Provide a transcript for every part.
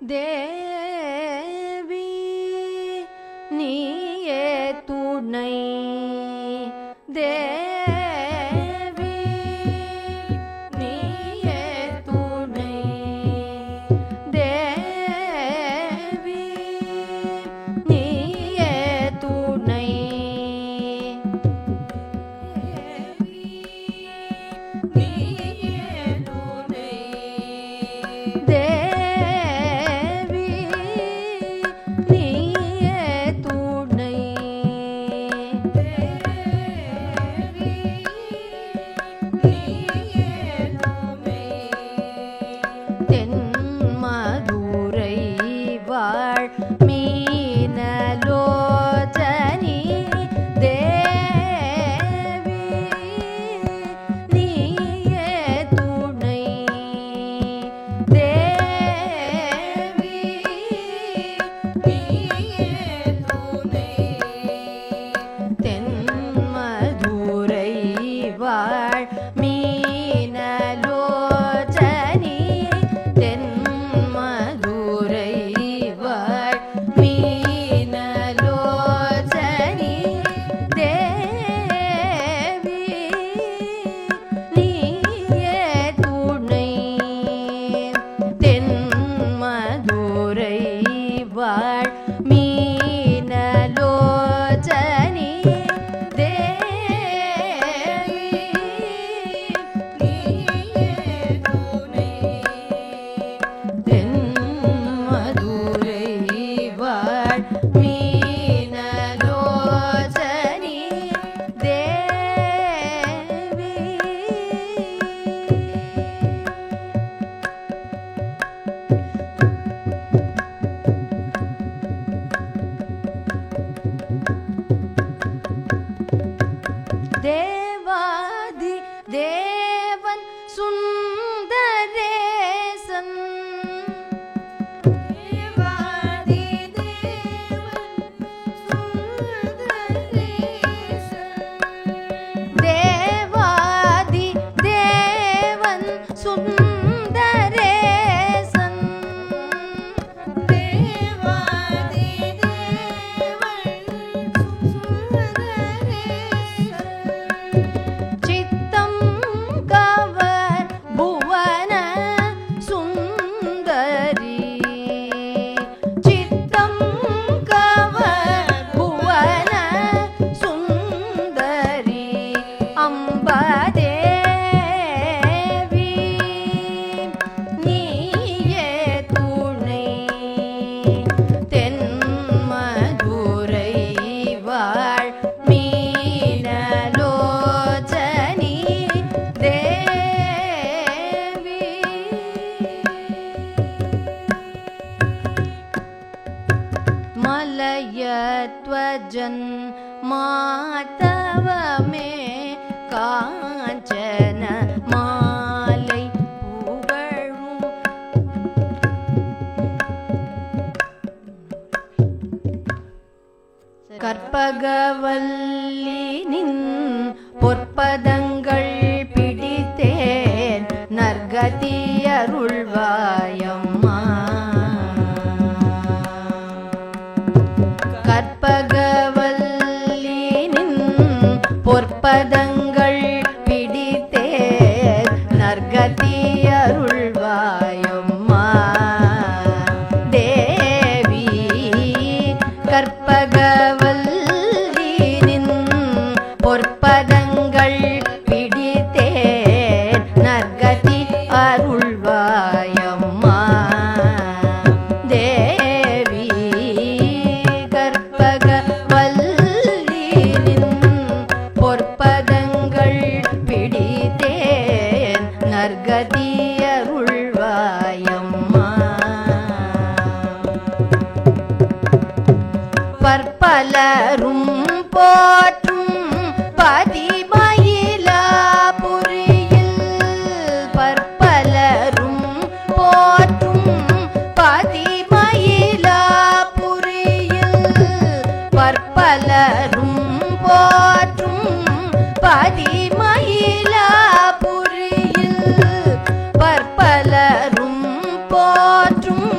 தேவி நீயே துணை தேவி நீயே துணை தேவி நீயே துணை தேவாதி தேவன் சுந்தரேசன் தேவாதி தேவன் சுந்தரேசன் தேவாதி மலயத்வஜன் மாதவமே காஞ்சன மாலை புகழும் கற்பகவல்லினின் பொற்பதங்கள் பிடித்தேன் நற்கதி அருள்வாயம்மா கற்பகவல்லினின் பொற்பதங்கள் பிடித்தேன் நற்கதி அருள்வாயம்மா தேவி கற்பகவல்லினின் பொற்பதங்கள் பிடித்தேன் நற்கதி அருள்வாயம்மா தேவி பொற்பதங்கள் பிடித்தேன் நற்கதி அருள்வாயம்மா பற்பலரும் போற்றும் பதிமயிலாபுரியில் பற்பலரும் போற்றும் பதிமயிலாபுரியில் பற்பலரும் போற்றும் பதிமயிலாபுரியில் பற்பலரும் போற்றும்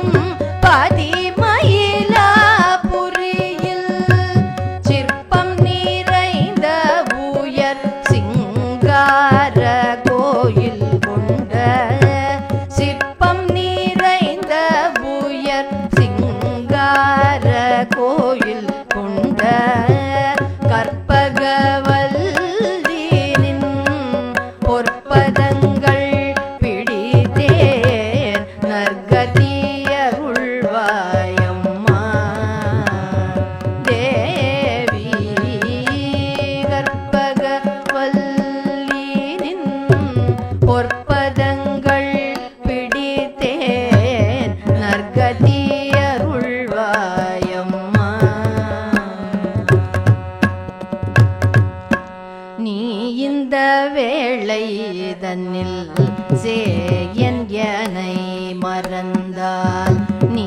மறந்தால் நீ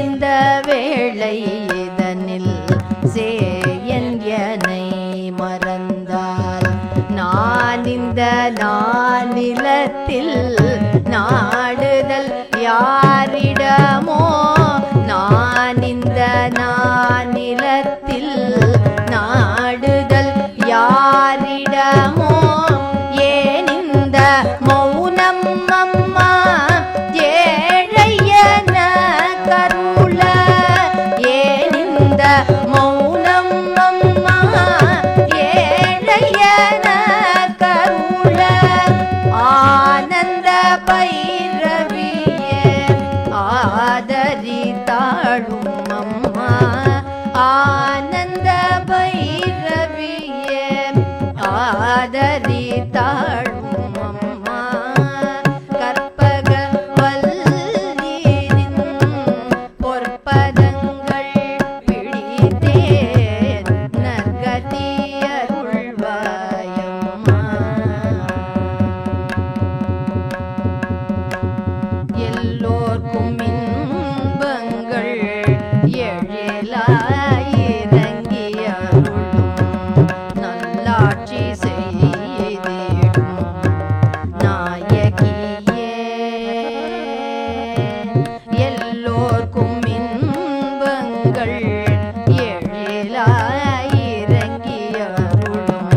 இந்த வேளை இதனில் சேயன் என்னை மறந்தால் நான் இந்த நானிலத்தில் நாடுதல் யாரிடமோ நான் இந்த நானிலத்தில் நாடுதல் யாரிடமோ ஏன் இந்த மௌனம் அம்மா ஏழையன கருள ஏன் இந்த மௌனம் அம்மா ஏழையன கருள ஆனந்த பைரவியே ஆதரி தாழும் அம்மா ஆனந்த பைரவியே ஆதரி தாழும் அம்மா கற்பக வல்லியின் பொற்பதங்கள் பிடித்தேன் நற்கதி அருள்வாயம்மா எல்லோர்க்கும் இன்பங்கள் எழிலாயிரங்கி அருளும் நல்லாட்சி செய்திடும் நாயகியே எல்லோர்க்கும் இன்பங்கள் எழிலாயிரங்கி அருளும்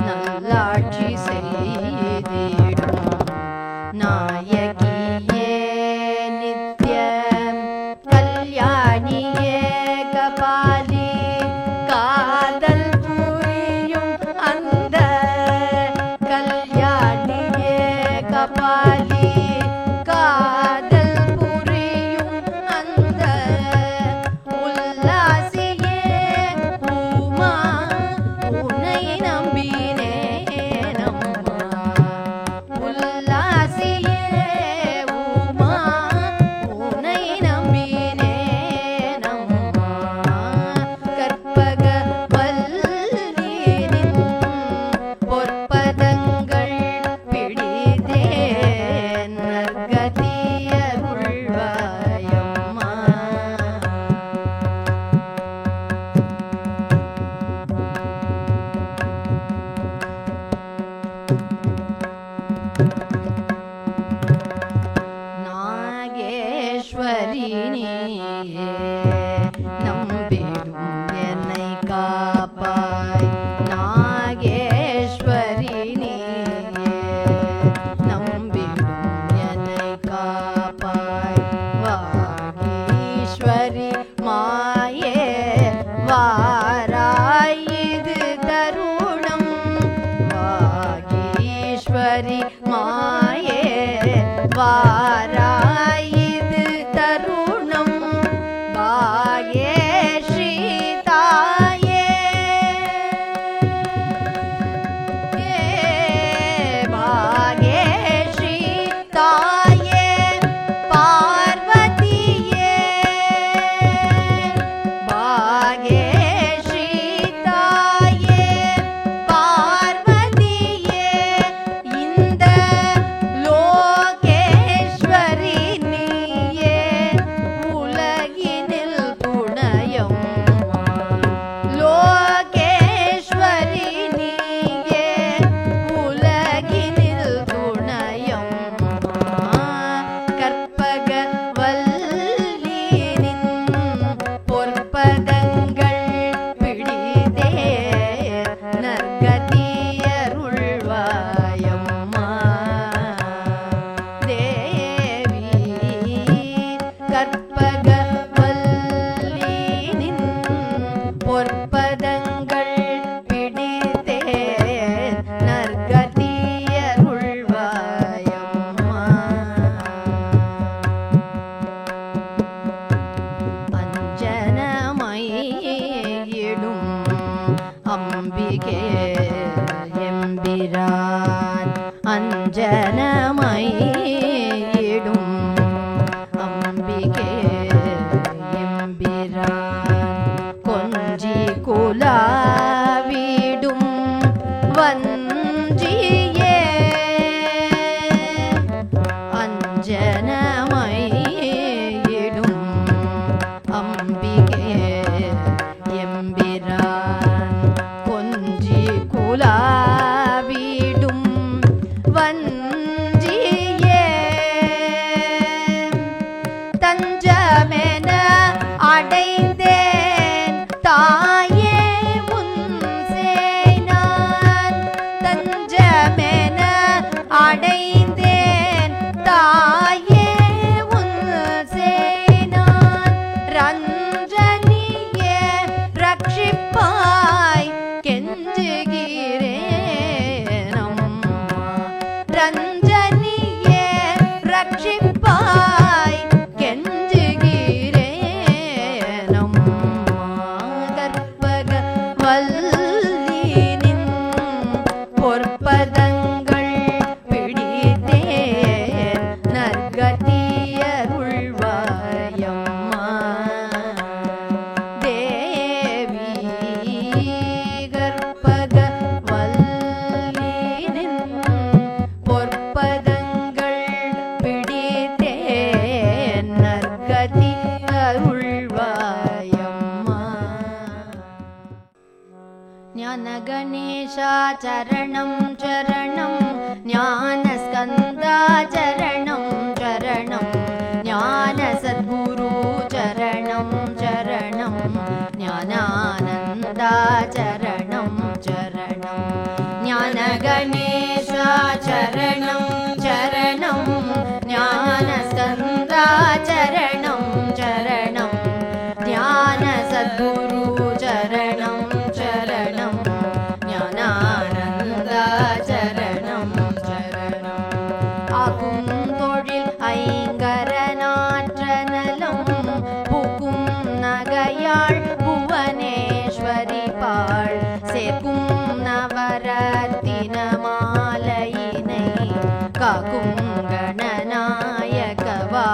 நல்லாட்சி செய்திடும் நாயகியே நித்ய கல்யாணியே கபாலி காதல் புரியும் அந்த கல்யாணியே கபாலி காதல் புரியும் அந்த உல்லாசியே உமா உன்னை நம்பினேன் அம்மா உல்லாசியே உமா உன்னை நம்பினேன் அம்மா கற்பக வல்லியின் பொற்பதங்கள் பிடித்தேன் நற்கதி அருள்வாயம்மா நாகேஸ்வரி நீயே நம்பிடும் என்னை காப்பாய் நாகேஸ்வரி நீயே நம்பிடும் என்னை காப்பாய் வாகீஸ்வரி மாயே வாராய் இது தருணம் வாகீஸ்வரி மாயே வாராய் இது தருணம் பாகேஸ்ரீ தாயே பாகேஸ்ரீ தாயே பார்வதியே பாகேஸ்ரீ தாயே பார்வதியே இந்த லோகேஸ்வரி ज्ञानगणेशा चरणं चरणं ज्ञानस्कन्दा चरणं चरणं ज्ञानसद्गुरु चरणं चरणं ज्ञानानन्दा चरणं चरणं ज्ञानगणेशा चरणं चरणं ज्ञानस्कन्दा चरणं चरणं ज्ञानसद्गुरु चरणं चरणं ज्ञानानन्दा चरणं चरणं आकुं तोழில் ஐங்கரநாற்றநலம் புகும் நகையாள் புவனேஸ்வரி பாள் சேர்க்கும் நவரத்தின மாலையினை காக்கும் கணநாயகவா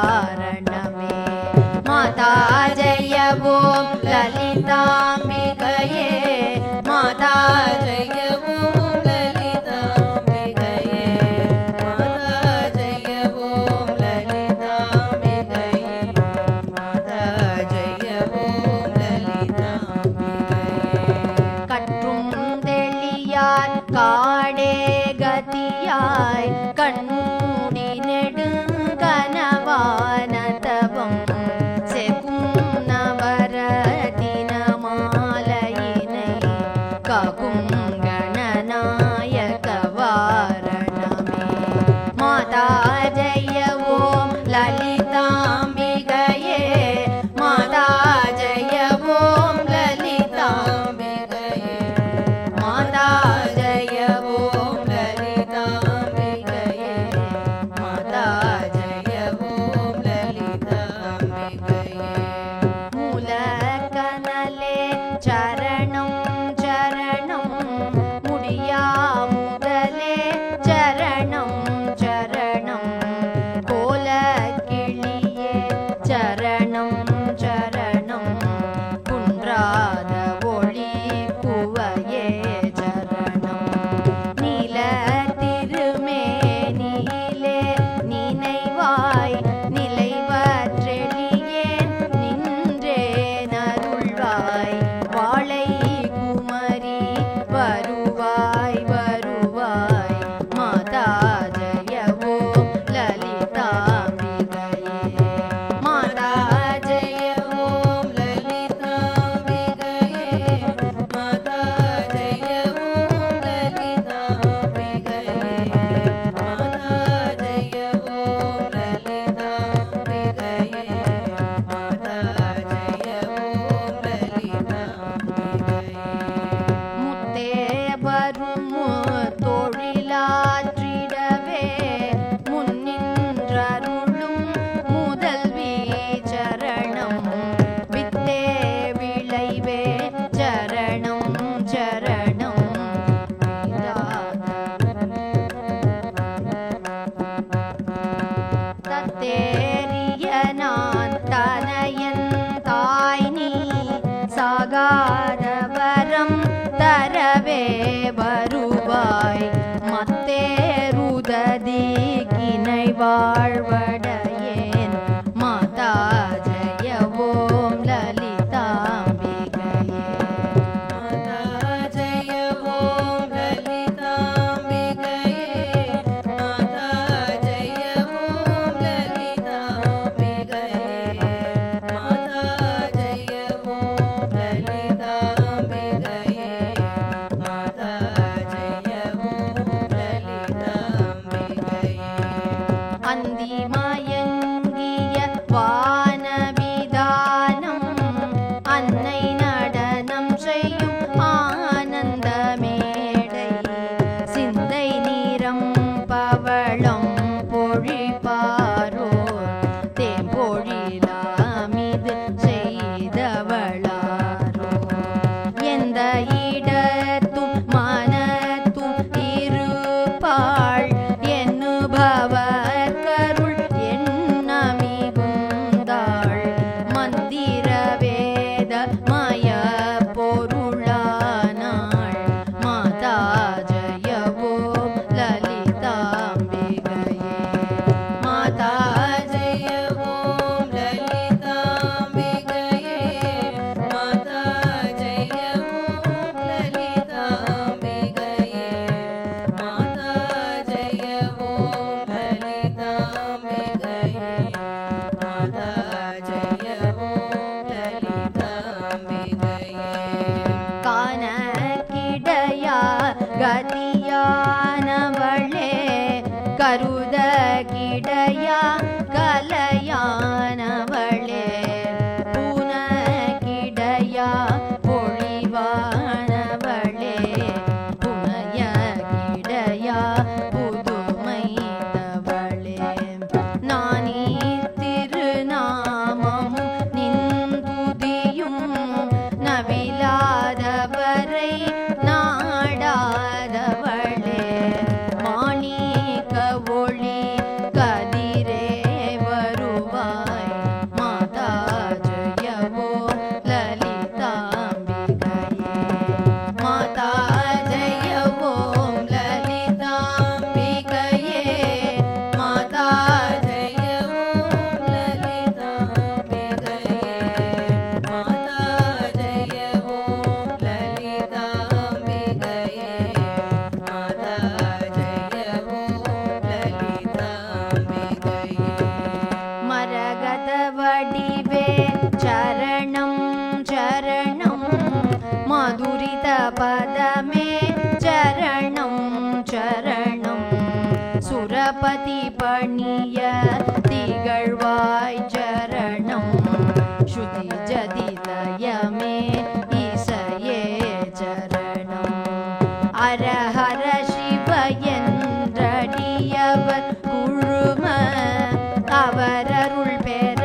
அவரருள் பெற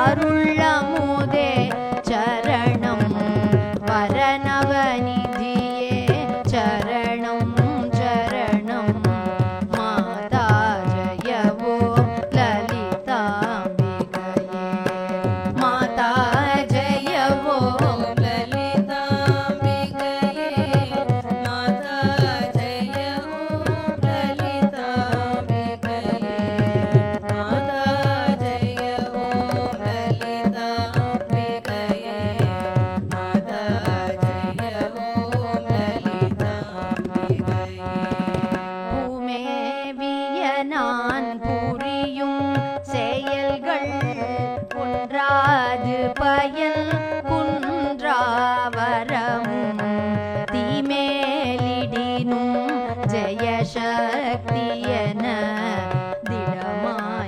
அருளமுதே சரணம் பரநவநிதியே சரணம் சரணம் மாதா ஜெயவோ லலிதாம்பிகையே மாதா ஜெயவோ லலிதாம்பிகையே மாதா ஜெயவோ லலிதாம்பிகையே மாதா ஜெயவோ லலிதாம்பிகையே மாதா ஜெயவோ லலிதாம்பிகையே பூமேவிய நான் புரியும் செயல்கள் குன்றாது பயன் குன்றாவரமும் தீமேலிடினும் ஜெயசக்தியன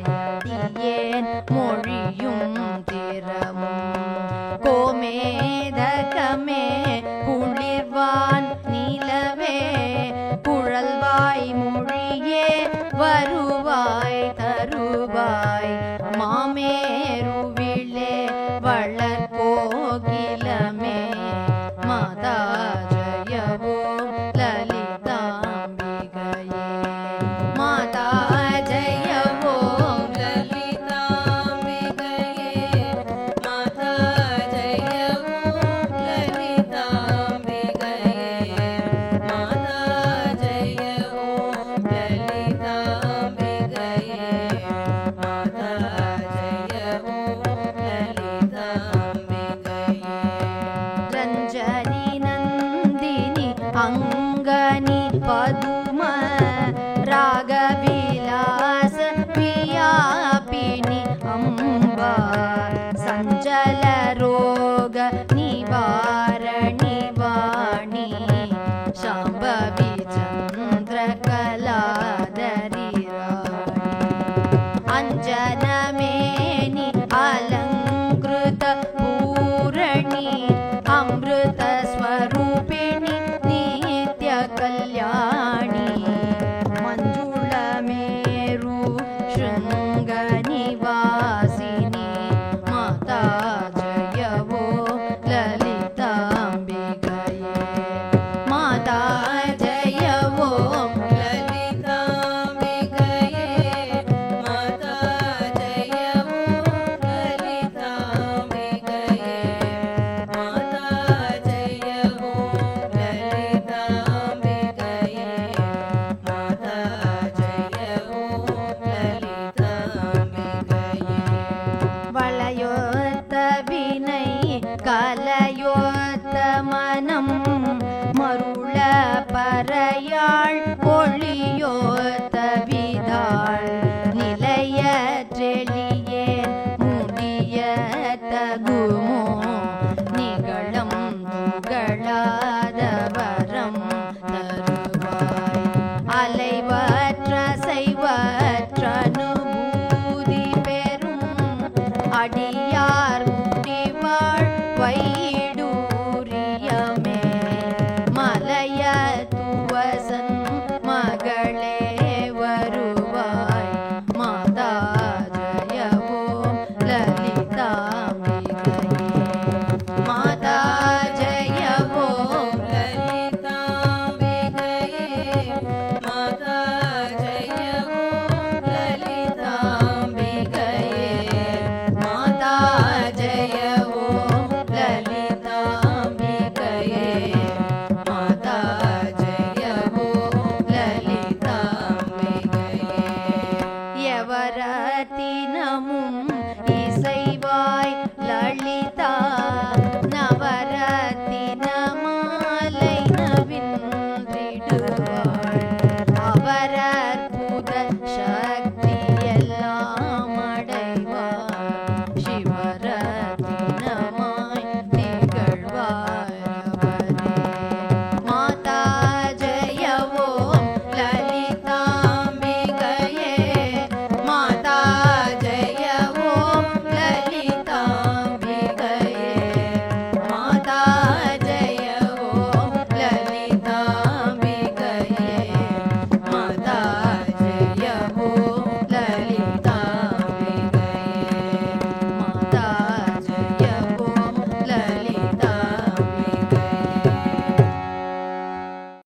திடமாயடியேன் மொழியும் திறமும் கோமேதகமே குளிர்வான் நிலவே குழல்வாய் மொழியே வருவாய் தருவாய் மாமேருவிலே வளர்கோகிலமே மாதா ஜெயவோ லலிதாம்பிகையே மாதா ஜெயவோ லலிதாம்பிகையே மாதா ஜெயவோ லலிதாம்பிகையே மாதா ஜெயவோ லலிதாம்பிகையே மாதா ஜெயவோ லலிதாம்பிகையே ரஞ்சனி நந்தினி அங்கனி பதும ராகவிலாச வியாபினி அம்பா சஞ்சல ரோக நிவாரணி வாணி சாம்பவி சந்திர கலாதரி ராணி அஞ்சனமேனி அலங்கிருத பூரணி அமிர்த ஸ்வரூபிணி நித்ய கல்யாணி மஞ்சுளமேரு ಶೃಂಗ ನಿವಾಸಿನಿ ಮಾತಾ ಜಯವೋ ಲಲಿತಾಂಬಿಕೆಯೇ ಮಾತಾ ಜಯವೋ ಲಲಿತಾಂಬಿಕೆಯೇ ಮಾತಾ ಜಯವೋ ಲಲಿತಾಂಬಿಕೆಯೇ ಮಾತಾ ಜಯವೋ ಲಲಿತಾಂಬಿಕೆಯೇ ಮಾತಾ ಜಯವೋ ಲಲಿತಾಂಬಿಕೆಯೇ வளையோத்த வினை கலையோத்த மனம் மருள பறையாள் ஒளியோத்த விதாள் நிலையற்றெளியேன் முடிய தகுமோ நிகழம் புகழாதவரம் தருவாய் அலைவற்ற செய்வற்ற அனுபூதி பெறும் அடியார்